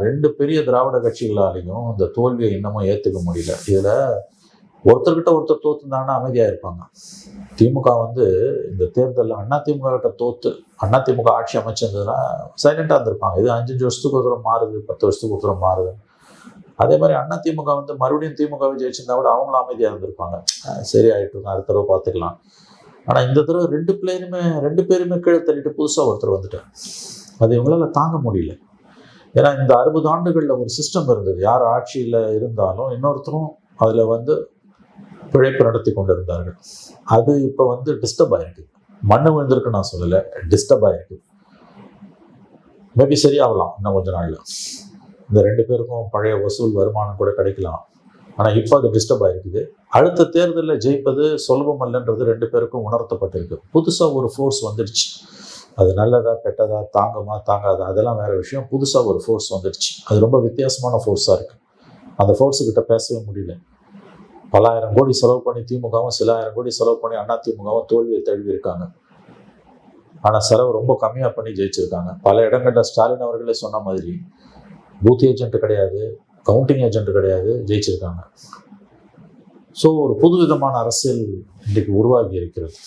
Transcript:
2 பெரிய திராவிட கட்சிகளாலையும் இந்த தோல்வியை இன்னமும் ஏற்றுக்க முடியல. இதில் ஒருத்தர்கிட்ட ஒருத்தர் தோத்துருந்தாங்கன்னா அமைதியாக இருப்பாங்க. திமுக வந்து இந்த தேர்தலில் அதிமுக கிட்ட தோத்து அதிமுக ஆட்சி அமைச்சிருந்ததுன்னா சைலண்டாக இருந்திருப்பாங்க. இது 5 வருஷத்துக்கு ஒரு தூரம் மாறுது, 10 வருஷத்துக்கு ஒரு தூரம் மாறுது. அதே மாதிரி அதிமுக வந்து மறுபடியும் திமுகவை ஜெயிச்சிருந்தா கூட அவங்களும் அமைதியாக இருந்திருப்பாங்க. சரி ஆகிட்டு அடுத்த தடவை பார்த்துக்கலாம். ஆனால் இந்த தடவை 2 பேருமே கீழே தள்ளிட்டு புதுசாக ஒருத்தர் வந்துட்டார். அது இவங்களால தாங்க முடியல. ஏன்னா இந்த 60 ஆண்டுகளில் ஒரு சிஸ்டம் இருந்தது. யார் ஆட்சியில் இருந்தாலும் இன்னொருத்தரும் அதில் வந்து பிழைப்பு நடத்தி கொண்டு இருந்தார்கள். அது இப்போ வந்து டிஸ்டர்ப் ஆயிருக்கு. மண்ணு விழுந்திருக்கு நான் சொல்லலை, டிஸ்டர்ப் ஆயிருக்கு. மேபி சரியாகலாம் இன்னும் கொஞ்ச நாளில். இந்த 2 பேருக்கும் பழைய வசூல் வருமானம் கூட கிடைக்கலாம். ஆனால் இப்போ அது டிஸ்டர்ப் ஆகிருக்குது. அடுத்த தேர்தலில் ஜெயிப்பது சுலபம் அல்லன்றது 2 பேருக்கும் உணர்த்தப்பட்டிருக்கு. புதுசாக ஒரு ஃபோர்ஸ் வந்துடுச்சு. அது நல்லதா கெட்டதா, தாங்குமா தாங்காதா, அதெல்லாம் வேற விஷயம். புதுசாக ஒரு ஃபோர்ஸ் வந்துடுச்சு. அது ரொம்ப வித்தியாசமான ஃபோர்ஸாக இருக்குது. அந்த ஃபோர்ஸுக்கிட்ட பேசவே முடியல. பல ஆயிரம் கோடி செலவு பண்ணி திமுகவும், சில ஆயிரம் கோடி செலவு பண்ணி அதிமுகவும் தோல்வியை தழுவியிருக்காங்க. ஆனால் செலவு ரொம்ப கம்மியாக பண்ணி ஜெயிச்சிருக்காங்க. பல இடங்களில் ஸ்டாலின் அவர்களே சொன்ன மாதிரி பூத் ஏஜென்ட் கிடையாது, கவுண்டிங் ஏஜென்ட் கிடையாது, ஜெயிச்சிருக்காங்க. ஸோ ஒரு புதுவிதமான அரசியல் இன்றைக்கு உருவாகி இருக்கிறது.